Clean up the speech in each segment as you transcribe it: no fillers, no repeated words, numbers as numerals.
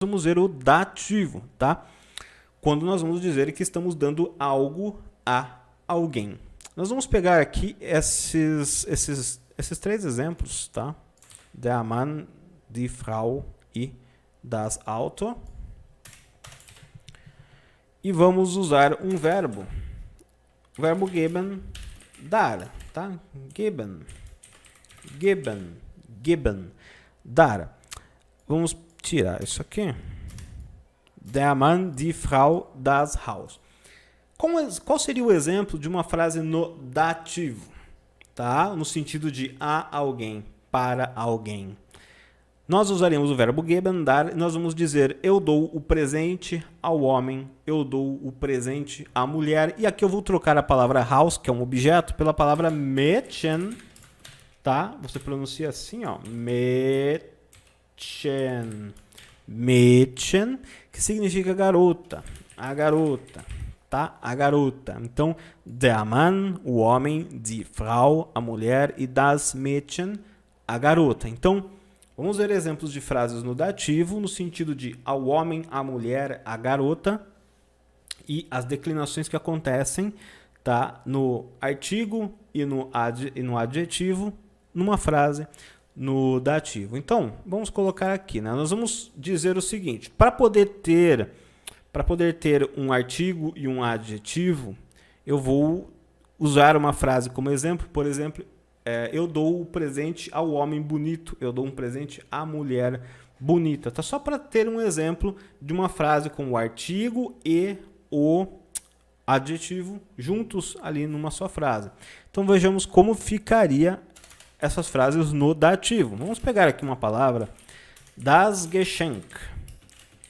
vamos ver o dativo, tá? Quando nós vamos dizer que estamos dando algo a alguém. Nós vamos pegar aqui esses 3 exemplos, tá? Der Mann, die Frau e das Auto. E vamos usar um verbo. O verbo geben, dar, tá? Geben, dar. Vamos tirar isso aqui. Der Mann, die Frau, das Haus. Qual seria o exemplo de uma frase no dativo? Tá? No sentido de a alguém, para alguém. Nós usaremos o verbo geben, dar, e nós vamos dizer eu dou o presente ao homem, eu dou o presente à mulher. E aqui eu vou trocar a palavra Haus, que é um objeto, pela palavra Mädchen, tá? Você pronuncia assim, ó, Mädchen, que significa garota, a garota, tá? A garota. Então, der Mann, o homem, die Frau, a mulher, e das Mädchen, a garota. Então, vamos ver exemplos de frases no dativo, no sentido de ao homem, à mulher, à garota, e as declinações que acontecem, tá? No artigo e no adjetivo, numa frase no dativo. Então, vamos colocar aqui, né? Nós vamos dizer o seguinte, para poder ter um artigo e um adjetivo, eu vou usar uma frase como exemplo, por exemplo, eu dou o presente ao homem bonito, eu dou um presente à mulher bonita. Tá? Só para ter um exemplo de uma frase com o artigo e o adjetivo juntos ali numa só frase. Então vejamos como ficaria essas frases no dativo. Vamos pegar aqui uma palavra, das Geschenk,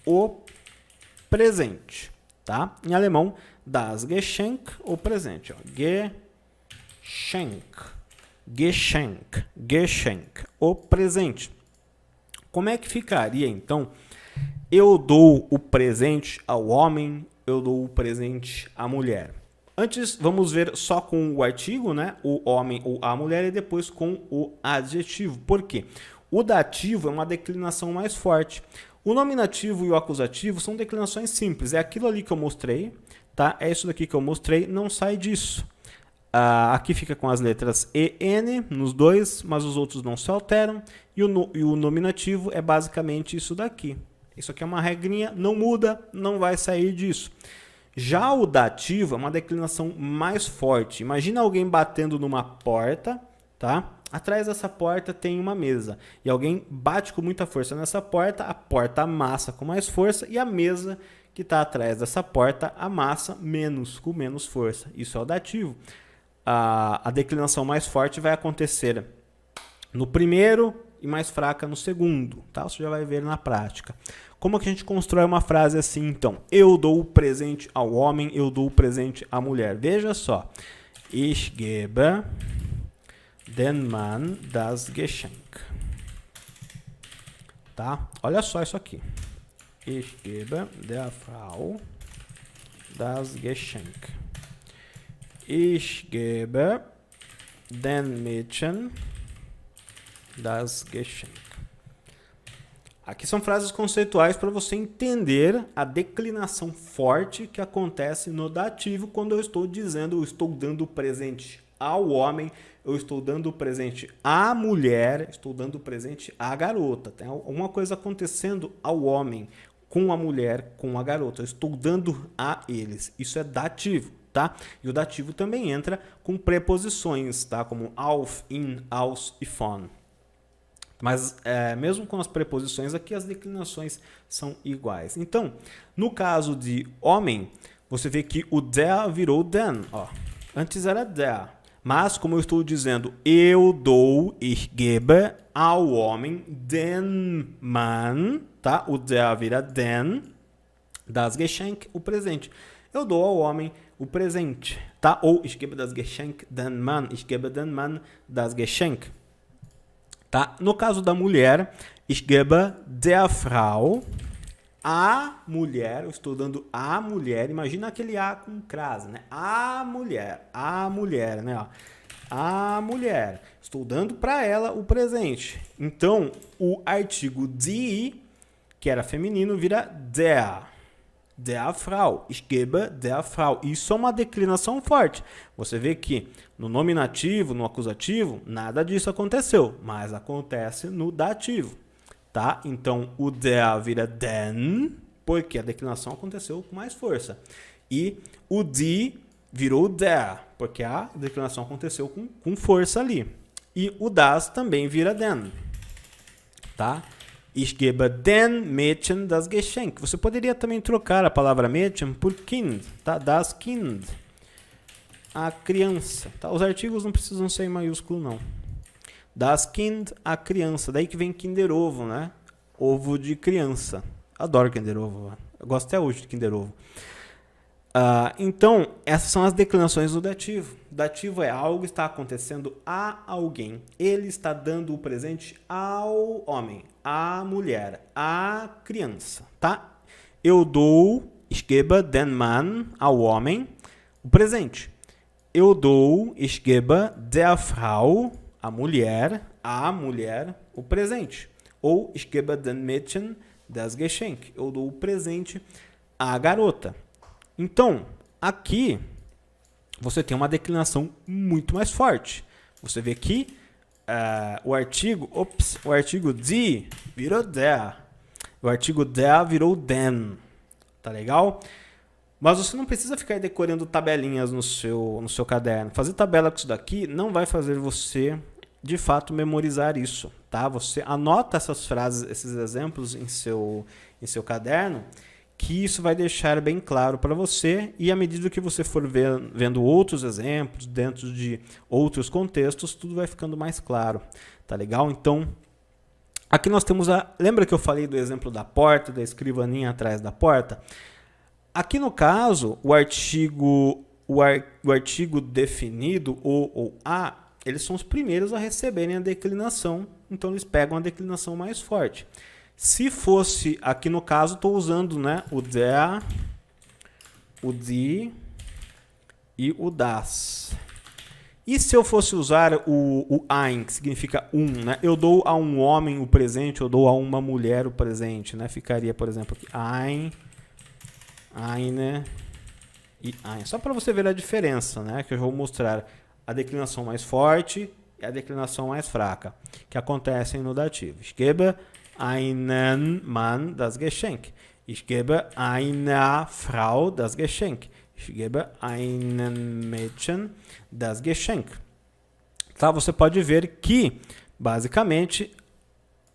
o presente, tá? Em alemão, das Geschenk, o presente, ó. Geschenk, o presente. Como é que ficaria, então? Eu dou o presente ao homem, eu dou o presente à mulher. Antes, vamos ver só com o artigo, né? O homem ou a mulher, e depois com o adjetivo. Por quê? O dativo é uma declinação mais forte. O nominativo e o acusativo são declinações simples. É aquilo ali que eu mostrei, tá? É isso daqui que eu mostrei, não sai disso. Aqui fica com as letras E, N nos dois, mas os outros não se alteram. E o nominativo é basicamente isso daqui. Isso aqui é uma regrinha, não muda, não vai sair disso. Já o dativo é uma declinação mais forte. Imagina alguém batendo numa porta, tá? Atrás dessa porta tem uma mesa. E alguém bate com muita força nessa porta, a porta amassa com mais força e a mesa que está atrás dessa porta amassa com menos força. Isso é o dativo. A declinação mais forte vai acontecer no primeiro e mais fraca no segundo, tá? Você já vai ver na prática. Como que a gente constrói uma frase assim, então? Eu dou o presente ao homem, eu dou o presente à mulher. Veja só. Ich gebe den Mann das Geschenk. Tá? Olha só isso aqui. Ich gebe der Frau das Geschenk. Ich gebe den Mädchen das Geschenk. Aqui são frases conceituais para você entender a declinação forte que acontece no dativo quando eu estou dizendo, eu estou dando o presente ao homem, eu estou dando o presente à mulher, estou dando o presente à garota. Tem alguma coisa acontecendo ao homem, com a mulher, com a garota. Eu estou dando a eles. Isso é dativo, tá? E o dativo também entra com preposições, tá? Como auf, in, aus e von. Mas mesmo com as preposições aqui, as declinações são iguais. Então, no caso de homem, você vê que o der virou den. Ó. Antes era der. Mas, como eu estou dizendo, eu dou, ich gebe, ao homem, den Mann, tá? O der vira den, das Geschenk, o presente. Eu dou ao homem o presente, tá? Ou ich gebe das Geschenk den Mann, ich gebe den Mann das Geschenk. Tá? No caso da mulher, ich gebe der Frau, a mulher, eu estou dando a mulher, imagina aquele A com crase, né? A mulher, né? Ó. A mulher, estou dando para ela o presente. Então, o artigo die que era feminino, vira der Frau. Ich gebe der Frau. Isso é uma declinação forte. Você vê que no nominativo, no acusativo, nada disso aconteceu, mas acontece no dativo, tá? Então, o der vira den, porque a declinação aconteceu com mais força. E o die virou der, porque a declinação aconteceu com força ali. E o das também vira den, tá? Ich gebe den Mädchen das Geschenk. Você poderia também trocar a palavra Mädchen por Kind, tá? Das Kind, a criança, tá? Os artigos não precisam ser em maiúsculo, não. Das Kind, a criança. Daí que vem Kinder Ovo, né? Ovo de criança. Adoro Kinder Ovo. Eu gosto até hoje de Kinder Ovo. Então, essas são as declinações do dativo. Dativo é algo que está acontecendo a alguém. Ele está dando o presente ao homem, à mulher, à criança, tá? Eu dou, ich gebe den Mann, ao homem, o presente. Eu dou, ich gebe der Frau, à mulher, o presente. Ou ich gebe den Mädchen das Geschenk. Eu dou o presente à garota. Então, aqui, você tem uma declinação muito mais forte. Você vê que o artigo die virou der. O artigo der virou den. Tá legal? Mas você não precisa ficar decorando tabelinhas no seu caderno. Fazer tabela com isso daqui não vai fazer você, de fato, memorizar isso. Tá? Você anota essas frases, esses exemplos em seu caderno, que isso vai deixar bem claro para você, e à medida que você for vendo outros exemplos, dentro de outros contextos, tudo vai ficando mais claro, tá legal? Então, aqui nós temos lembra que eu falei do exemplo da porta, da escrivaninha atrás da porta? Aqui no caso, o artigo definido, o ou a, eles são os primeiros a receberem a declinação, então eles pegam a declinação mais forte. Se fosse, aqui no caso, estou usando, né, o der, o die e o das. E se eu fosse usar o ein, que significa né? Eu dou a um homem o presente, eu dou a uma mulher o presente, né? Ficaria, por exemplo, aqui, ein, eine e ein. Só para você ver a diferença, né? Que eu vou mostrar a declinação mais forte e a declinação mais fraca, que acontecem no dativo. Ich gebe einen Mann das Geschenk. Ich gebe einer Frau das Geschenk. Ich gebe einem Mädchen das Geschenk. Tá? Você pode ver que, basicamente,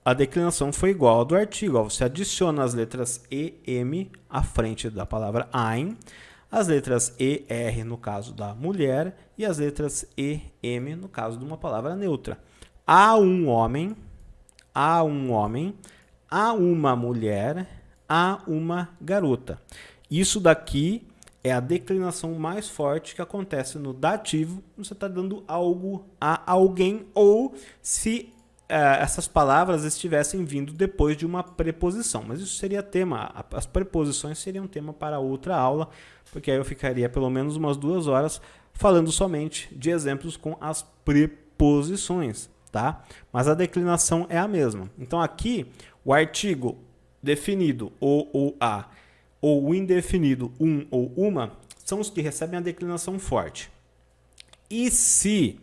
a declinação foi igual ao do artigo. Você adiciona as letras E, M à frente da palavra ein, as letras E, R no caso da mulher e as letras E, M no caso de uma palavra neutra. Há um homem, há uma mulher, há uma garota. Isso daqui é a declinação mais forte que acontece no dativo. Você está dando algo a alguém, ou se essas palavras estivessem vindo depois de uma preposição. Mas isso seria tema, as preposições seriam tema para outra aula, porque aí eu ficaria pelo menos umas 2 horas falando somente de exemplos com as preposições. Tá? Mas a declinação é a mesma. Então aqui o artigo definido o ou a, ou o indefinido um ou uma, são os que recebem a declinação forte. E se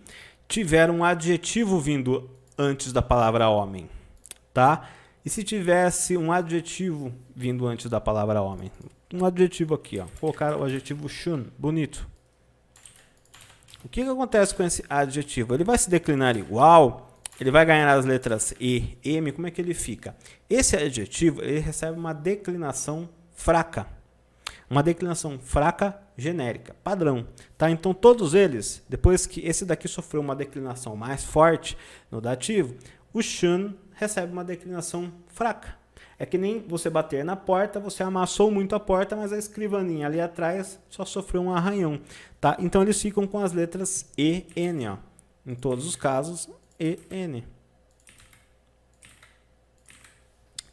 tiver um adjetivo vindo antes da palavra homem, tá? E se tivesse um adjetivo vindo antes da palavra homem? Um adjetivo aqui, ó. Colocar o adjetivo schön, bonito. O que acontece com esse adjetivo? Ele vai se declinar igual, ele vai ganhar as letras E, M, como é que ele fica? Esse adjetivo, ele recebe uma declinação fraca. Uma declinação fraca genérica, padrão. Tá? Então, todos eles, depois que esse daqui sofreu uma declinação mais forte no dativo, o schön recebe uma declinação fraca. É que nem você bater na porta, você amassou muito a porta, mas a escrivaninha ali atrás só sofreu um arranhão. Tá? Então, eles ficam com as letras E, N. Ó. Em todos os casos, E, N.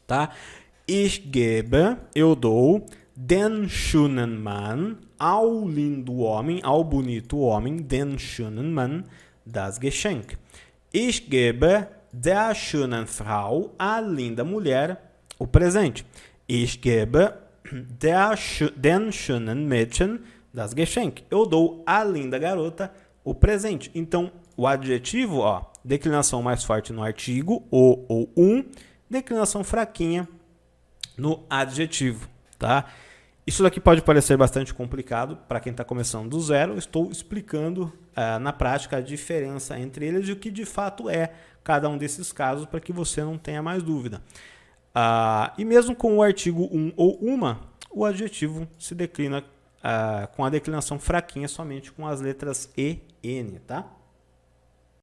Tá? Ich gebe, eu dou, den schönen Mann, ao lindo homem, ao bonito homem, den schönen Mann, das Geschenk. Ich gebe der schönen Frau, a linda mulher, o presente. Ich gebe den schönen Mädchen das Geschenk. Eu dou à linda garota o presente. Então, o adjetivo, ó, declinação mais forte no artigo, o ou declinação fraquinha no adjetivo, tá? Isso daqui pode parecer bastante complicado para quem está começando do zero. Eu estou explicando na prática a diferença entre eles e o que de fato é cada um desses casos para que você não tenha mais dúvida. E mesmo com o artigo ou uma, o adjetivo se declina com a declinação fraquinha somente com as letras E, N, tá?